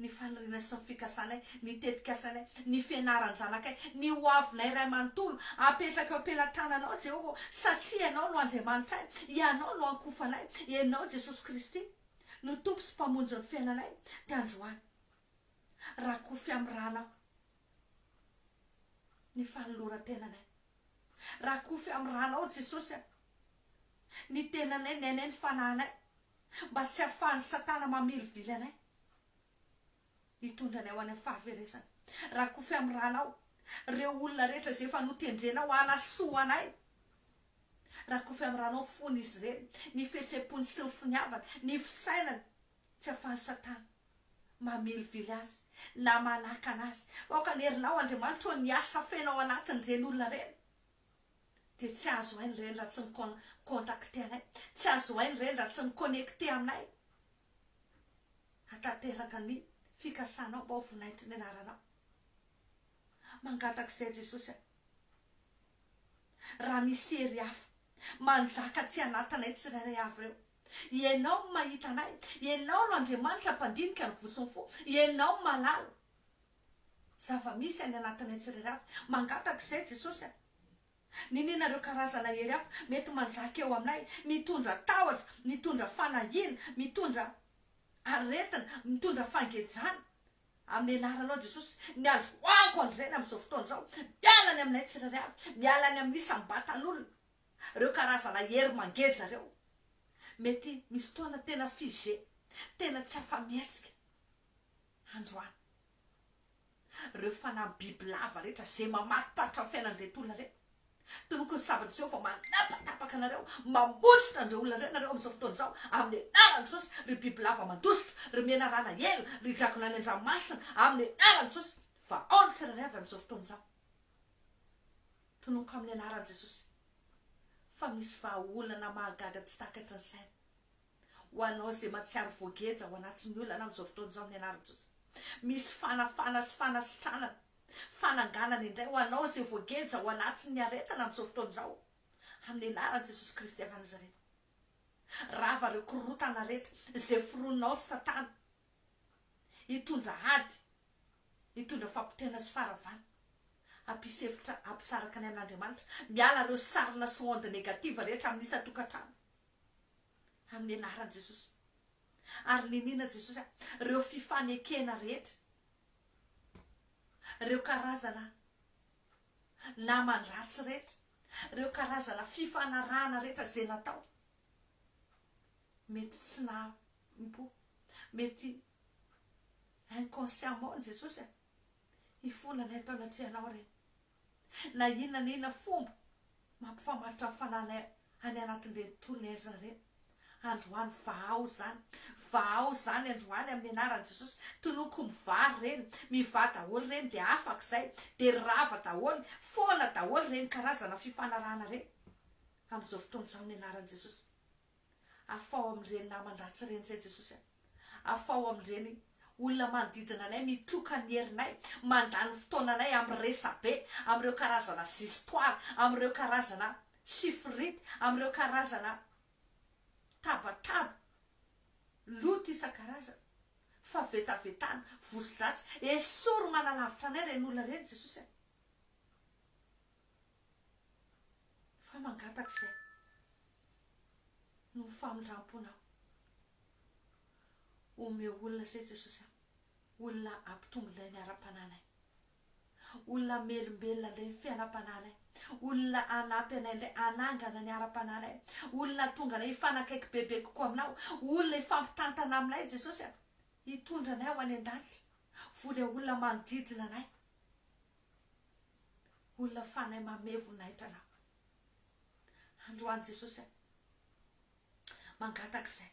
ny faniriana sy ny fikasanay, ny tetikasanay, ny fianaran-janakay, ny hoavinay ray manontolo, apetraka eo am-pelatananao Jehovah, satria ianao no Andriamanitra ay, ianao no ankofanay, ianao Jesosy Kristy no tompo sy mpamonjy ny fiainanay. Dia androany, raha kofy amin'ny ranao ny fanoloran-tenanay, raha kofy amin'ny ranao Jesosy, ny tenanay, ny ainay, ny fanahinay, mba tsy ahafahan'ny Satana mamilivily anay hitondranay ho any amin'ny fahaveresana. Raha kofy amin'ny ranao reo olona rehetra zay efa notendrenao hanasoa anay, raha kofy amin'ny ranao fony izy ireny, ny fihetseham-pony sy ny finiavana, ny fisainany, tsy ahafahan'ny Satana mamilivily azy na manaka anazy. Vaoka ny herinao Andriamanitra ny asa fenao anatin'ireny olona reny, dia tsy azo hainy reny raha tsy mikontakte anay, tsy azo hainy reny raha tsy mikonnekte aminay, hatateraka ny fikasanao mba ho vonaitry ny anaranao. Mangatak'izay Jesosy, raha misy hery hafa manjaka ty anatinay tsirairay avy reo, ianao mahita anay, ianao no Andriamanitra mpandinika ny vosiny fo, ianao malala zava-misy any anatinay tsirairay avy. Mangatak'izay Jesosy, ninina reo karazana hery hafa mety manjaka eo aminay, mitondra tahotra, mitondra fanahina, mitondra aretina, mitondra fangejana amin'ny anaranao Jesosy, ny androako andreny amin'izao fotoana izao, miala ny aminay tsirairay avy, miala ny amin'ny isambatan'olona, reo karazana hery mangeja reo mety misy fotoana tena fige tena tsy afa-mietsika androany reo fanahy bibilava rehetra zay mamatipatra fiainan'retolona reo tonoko ny sabatra zao fa manapatapaka anareo mambotsitra andreo olona reo nareo am'izao fotoana zao amin'ny anaran'ny Jesosy ry bibilava mandositra ry mena rana ela ry drakona any an-dranomasina amin'ny anaran'ny Jesosy fa ao ny tsirairay avy am'izao fotoana zao tonoko amin'ny anaran'i Jesosy fa misy vahaolana mahagaga tsy takatra ny saina ho anao zay matsiaro voageja ho anatin'ny olana am'izao fotoana zao amin'ny anaran'i Jesosy misy fanafana sy fanasitranana fananganana indray ho anao zay voageja ho anatin'ny aretana am'izao fotoana zao amin'ny anaran'i Jesosy Kristy avy Nazareta rava reo korotana rehetra zay foronao Satana hitondra ady hitondra fampitena sy faravana ampisefitra ampisaraka ny amin'Andriamanitra miala reo sarina sy onde negativa rehetra amin'ny isa-tokantrano amin'ny anaran'i Jesosy ary ninina Jesosy reo fifanekena rehetra reo karazana namandratsy rehetra reo karazana fifanarahana rehetra zay natao mety tsy nampo mety inconsciemment Jesosy ifonana atao anatrianao reny na inona fomba mampifamaritra fanana any anatin'ireny tolonezana reny androany vahao zany androany amin'ny anaran'i Jesosy tonoko mivary reny mivady daholo reny de afaka zay de rava daholo foana daholo reny karazana fifanarahana reny am'izao fotoana zao amin'ny anaran'i Jesosy afao amin'ireny namandratsy reny zay Jesosy afao amin'ireny olona manodidina anay mitroka ny herinay mandany fotoananay amin'ny resabe amin'ireo karazana histoire amin'ireo karazana chiffrite amin'ireo karazana tabataba loto isan-karazana favetavetana vosidratsy esory manalavitra anay reny olona reny Jesosy fa mangatak'izay no famindramponao omeo olona zay Jesosy olona ampitombo ilay ny ara-pananay olona melombelona ilay ny fiainam-pananay olona anampy anay ilay anangana ny ara-pananay olona tonga anay hifanakaiky bebe kokoa aminao olona hifampitantana aminay Jesosy hitondra anay ho any an-danitra vola olona manodidina anay olona fanay mamevonahitra anao androany Jesosy mangatak'izay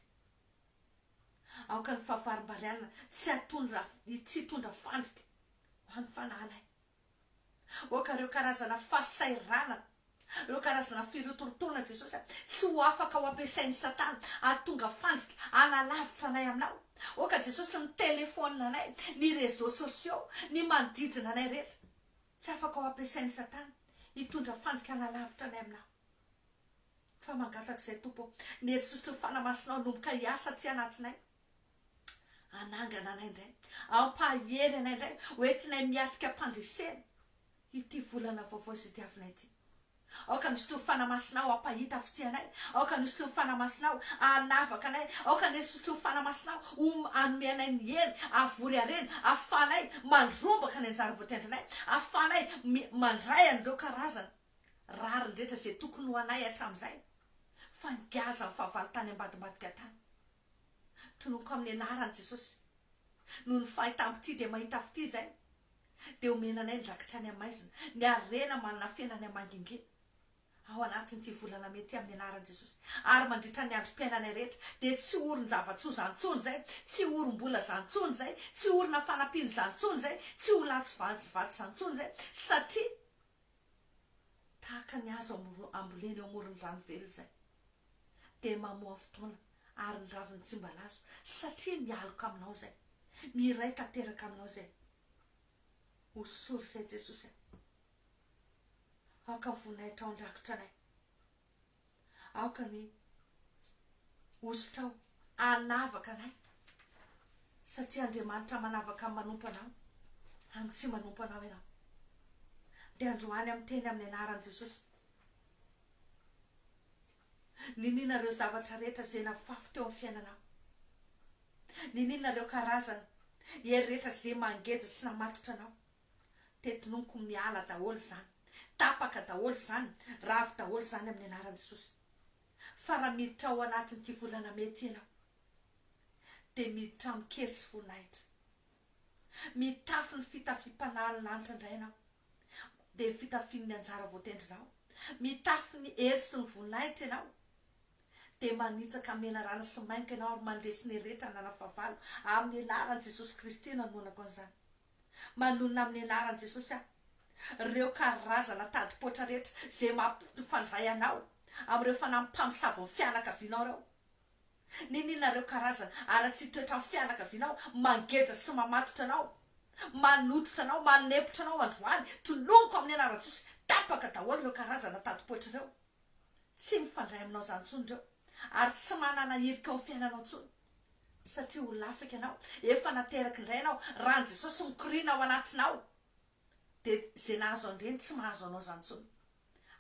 aoka ny fahavarimbarianina tsy hitondra fandrika ho an'ny fananay oka reo karazana fahasairana reo karazana firotorotona Jesosy tsy ho afaka ho ampiasain'ny Satana ahatonga fandrika analavitra anay aminao oka Jesosy ny telefona anay ny réseaux sociaux ny manodidina anay rehetra tsy afaka ho ampiasain'ny Satana hitondra fandrika analavitra anay aminao fa mangatak'izay tompo ny herisotro fanamasinao nomboka hiasa tsy anatinay anangana anay indray ampahery anay indray hoentinay miatrika mpandresena ity volana vaovao zay diavinay ity aoka nisy toro fanamasinao ampahita fitianay aoka nisy toro fanamasinao anavaka anay aoka nisy toro fanamasinao anome anay ny hery avory arena afanay mandrombaka ny anjara voatendrinay afanay mandray an'ireo karazana rarin-drehetra zay tokony ho anay hatramin'izay fa ngiaza ny fahavalo tany ambadimbadika tany tonoko amin'ny anaran'i Jesosy noho ny fahitam-pity de mahita fity zay de omena anay ndrakitra ny amaizina ny arena manana fiainany amangingina ao anatin'ity volana mety amin'ny anaran'i Jesosy ary mandritra ny androm-piainanay rehetra de tsy oron-javatsoa zantsony zay tsy orom-bola zantsony zay tsy orona fanampiany zantsony zay tsy ho latsovaty zantsony zay satria tahaka ny azo amboleny eo amoron'ny rano velo zay de mamoa fotoana ary ny raviny tsy mbalazo satria mialoka aminao zay miray tanteraka aminao zay osory zay Jesosy aoka voninahitra ao andrakitra anay aoka ny osotrao anavaka anay satria Andriamanitra manavaka amin'ny manompo anao amin'ny tsy manompo anao ianao de androany amin'ny teny amin'ny anaran'i Jesosy ninina reo zavatra rehetra zay nafafy teo amin'ny fiainanao ninina reo karazana hery rehetra zay mangeja sy namatotra anao tetinonoko miala daholo zany tapaka daholo zany, ravy daholo zany amin'ny anaran'i Jesosy. Fa raha miditra ao anatin'ity volana mety ianao dia miditra amin'ny kely sy voninahitra. Mitafy ny fitafim-panahy lanitra indray ianao dia fitafian'ny anjara voatendrinao. Mitafy ny hery sy ny voninahitra ianao dia manitsaka mena rano sy mainka ianao ary mandresy ny rehetra nanafavalo amin'ny anaran'i Jesosy Kristy nanonako an'izany. Manonona amin'ny anaran'i Jesosy aho ireo karazana tadipotra rehetra izay mampifandray anao amin'ireo fanampamosavy ny fianakavianao ireo. Ninona ireo karazana ary tsy toetra amin'ny fianakavianao mangeja sy mamatotra anao, manototra anao, manepotra anao androany. Toloniko amin'ny anaran'i Jesosy, tapaka daholo ireo karazana tadipotra ireo. Tsy mifandray aminao zany intsony ireo ary tsy manana hirika ao amin'ny fiainanao intsony. Satria ho lafaka ianao, efa nateraka indray ianao, rahan'i Jesosy mikoriana ao anatinao dia izay nahazo andreny tsy mahazo anao zany intsony.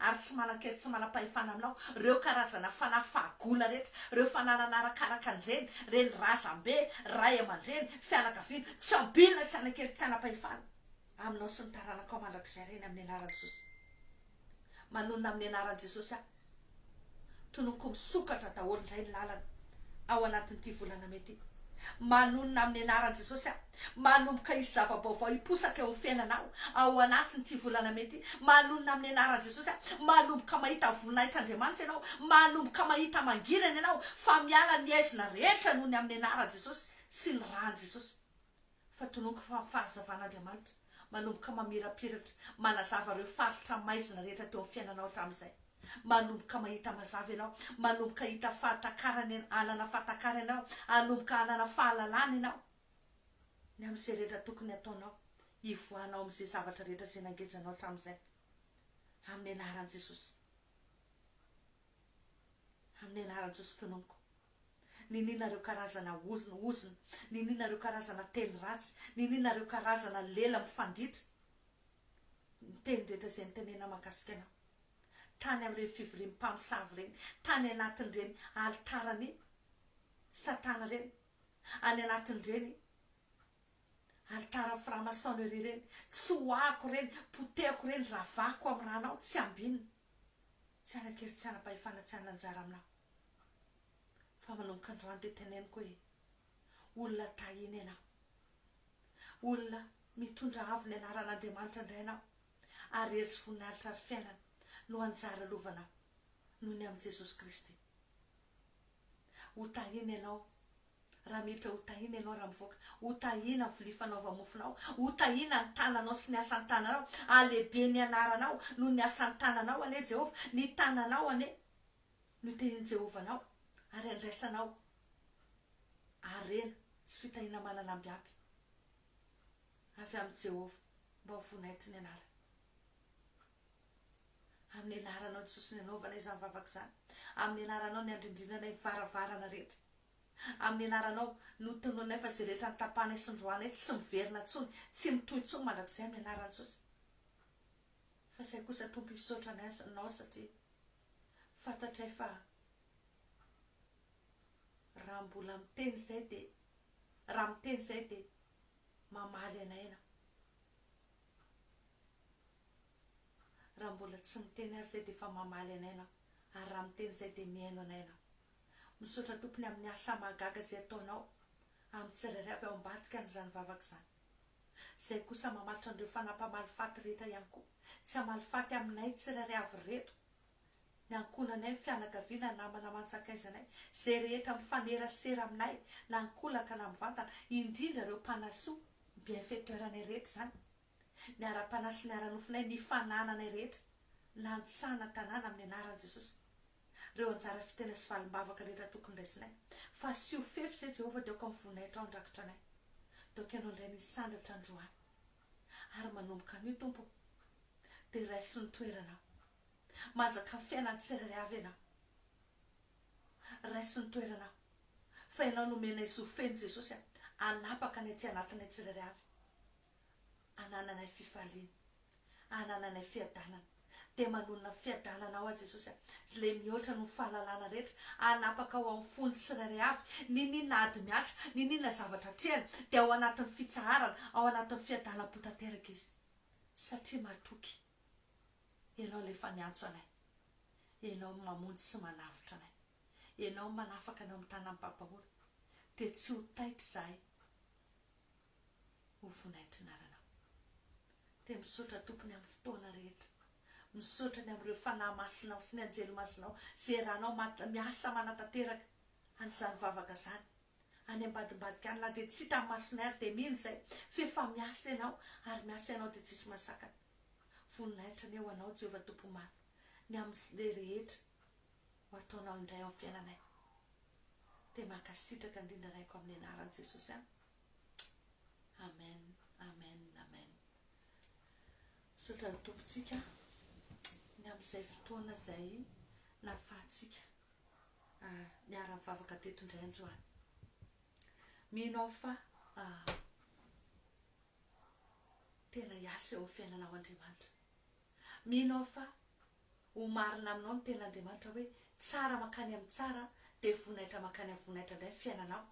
Ary tsy manan-kely, tsy manam-pahefana aminao ireo karazana fanahy fahagola rehetra, ireo fananana arakaraka an'ireny, reny razambe, ray aman-dreny, fianakaviana, tsy ambilona, tsy hanan-kely, tsy hanam-pahefana aminao sy ny taranaka ao mandrakizay ireny amin'ny anaran'i Jesosy. Manonona amin'ny anaran'i Jesosy aho, tononoko misokatra daholo indray ny lalana ao anatin'ity volana mety. Manonona amin'ny anaran'i Jesosy aho, manomboka hisy zava-baovao hiposaka eo amin'ny fiainanao ao anatin'ity volana mety. Manonona amin'ny anaran'i Jesosy aho, manomboka mahita voninahitr'Andriamanitra ianao, manomboka mahita mangirana ianao, fa miala ny aizina rehetra noho ny amin'ny anaran'i Jesosy sy ny ran'i Jesosy. Fa tononoko fa fahazavan'Andriamanitra manomboka mamirapiratra, manazava ireo faritra maizina rehetra teo amin'ny fiainanao hatramin'izay. Manomboka mahita mazava ianao, manomboka hita fahatakarana, anana fahatakarana ianao, anomboka anana fahalalana ianao ny amin'izay rehetra tokony ataonao, hivoanao amin'izay zavatra rehetra izay nangejanao hatramin'izay amin'ny anaran'i Jesosy. Amin'ny anaran'i Jesosy tononoko. Ninina ireo karazana ozona, ninina ireo karazana teny ratsy, ninina ireo karazana lela mifanditra, ny teny rehetra izay nitenena mahakasika anao tany amin'ireny fivoriam-pamosavy ireny, tany anatin'ireny alitarany satana ireny, any anatin'ireny alitara franc-maçonnerie ireny, tsy hoako ireny, potehako ireny, ravako amin'ny ranao, tsy ambinina, tsy hanan-kely, tsy hanam-pahefana, tsy hanan-anjara aminao. Fa manomboka androany dia teneniko hoe olona tahina ianao, olona mitondra avy ny anaran'Andriamanitra indray ianao, ary hery sy voninahitra ary fiainana no anjara lovanao noho ny amin'i Jesosy Kristy. Ho tahina ianao raha miditra, ho tahina ianao raha mivoaka, ho tahina ny vilia fanaova-mofonao, ho tahina ny tananao sy ny asan'ny tananao, alehibe ny anaranao noho ny asan'ny tananao ane Jehova, ny tananao ane no tehin'i Jehova anao, ary andraisanao arena sy fitahina manalambiamby avy amin'i Jehova mba ho voninahitry ny anara. Amin'ny anaranao Jesosy ny anaovana izany vavaka izany, amin'ny anaranao ny andrindrinana ivaravarana rehetra, amin'ny anaranao no tonoana fa izay rehetra nitapahana sy ndroana tsy miverina intsony, tsy mitohy intsony mandrakizay amin'ny anaran'i Jesosy. Fa izay kosa tompo hisaotra anao satria fantatray fa raha mbola miteny izay dia, raha miteny izay dia mamaly anay ianao. Raha mbola tsy miteny ary izay dia efa mamaly anay ianao, ary raha miteny izay dia mihaino anay ianao. Misaotra tompony amin'ny asa mahagaga izay ataonao amin'ny tsirairay avy ao ambadika n'izany vavaka izany. Izay kosa mamatotra an'ireo fanampahamaly-faty rehetra ihany koa, tsy hamaly-faty aminay tsirairay avy reto, ny ankonanay, fianakaviana, namana mantsakaizanay, izay rehetra mifanerasera aminay na nikolaka na mivantana, indrindra ireo mpanasoa, bienfaiteur-nay rehetra izany, ny ara-panasy ny ara-nofinay, ny fanananay rehetra, lantsana tanàna amin'ny anaran'i Jesosy. Ireo anjara fitena sy valim-bavaka rehetra tokony raisinay, fa sy ho fefy izay Jehova dia aoka mivoninahitra ao andrakitra anay, daoka ianao indray nisandatra androany, ary manomboka an'io tompo dia raisy ny toeranao, manjaka ny fiainany tsirairay avy ianao, raisy ny toeranao, fa ianao nomena izy ho feno Jesosy anapaka ny aty anatinay tsirairay avy, anananay fifaliana, anananay fiadanana, dia manonona fiadananao a Jesosy, ilay mihoatra no fahalalana rehetra, anapaka ao amin'ny fony tsirairay avy, ninina ady miatra, ninina zavatra trehana, dia ao anatin'ny fitsaharana, ao anatin'ny fiadanam-potanteraka izy, satria matoky ianao le faniantso anay, ianao mamonjy sy manavitra anay, ianao manafaka anao amin'ny tany amin'ny papahory, dia tsy ho taitra zahay ho vonaitry naranao. Dia misaotra tompony amin'ny fotoana rehetra, misaotra ny amin'ireo fanahy masinao sy ny anjely masinao izay rahanao miasa manatanteraka an'izany vavaka izany any ambadimbadika any, na dia tsy hita masonay ary dia mino izay fefa miasa ianao ary miasa ianao dia tsisy masakana. Voninahitra ny eo anao Jehovah Tompomaro ny amin'izay rehetra ho ataonao indray ao fiainanay, dia mankasitraka indrindra raiko amin'ny anaran'i Jesosy any. Amen, amen, amen. Misaotra ny tompontsika ny amin'izay fotoana izay nahafahantsika niara-mivavaka teto indray androany. Mino aho fa tena hiasa eo amin'ny fiainanao Andriamanitra. Mino aho fa ho marina aminao ny ten'Andriamanitra hoe tsara makany amin'ny tsara dia vonaitra makany amin'ny vonaitra indray fiainanao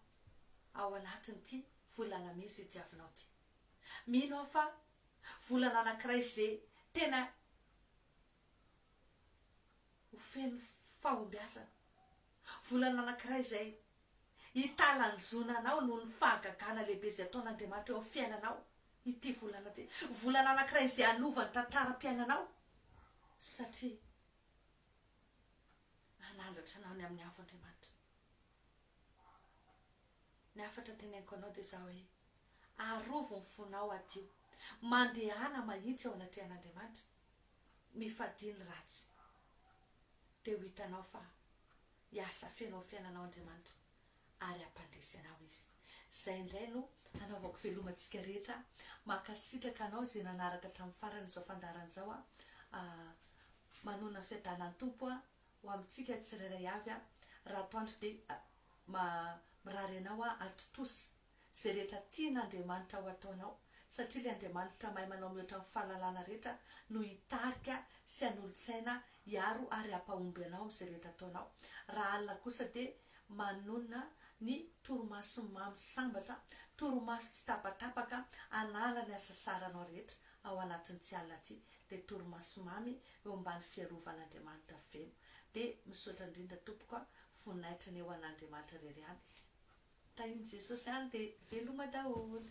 ao anatin'ity volana may izay diavinao ity. Mino aho fa volana anankiray izay tena ho feno fahombiazana, volana anankiray izay hitalanjonanao noho ny fahagagana lehibe izay ataon'Andriamanitra eo amin'ny fiainanao ity volana ity. Volana anankiray izay hanovany tantaram-piainanao satria hanandratra anao ny amin'ny afo Andriamanitra. Ny afatra teneniko anao dia izao hoe arovo ny fonao adio, mandehana mahitsy ao anatrehan'Andriamanitra, mifadiany ratsy, dia ho hitanao fa hiasa feno fiainanao Andriamanitra ary hampandresy anao izy. Izay indray no hanaovako velomantsika rehetra, mankasitraka anao izay nanaraka hatramin'ny farany izao fandaharana izao manona fiadanan'ny tompo ho amintsika tsirairay avy raha toandro dia mirary anao atotosa izay rehetra tian'Andriamanitra ho ataonao, satria ilay Andriamanitra mahay manao mihoatra amin'ny fahalalana rehetra no hitarika sy hanolo-tsaina hiaro ary hampahomby anao amin'izay rehetra ataonao. Raha alina kosa dia manona ny torimaso mamy sambatra, torimaso tsy tapatapaka hanala ny asa saranao rehetra ao anatin'ity alina ity, dia torimaso mamy eo ambany fiarovan'Andriamanitra feno. Dia misaotra indrindra tompoko voninahitra ny eo an'Andriamanitra rery any. Tahiny Jesosy any dia veloma daholo.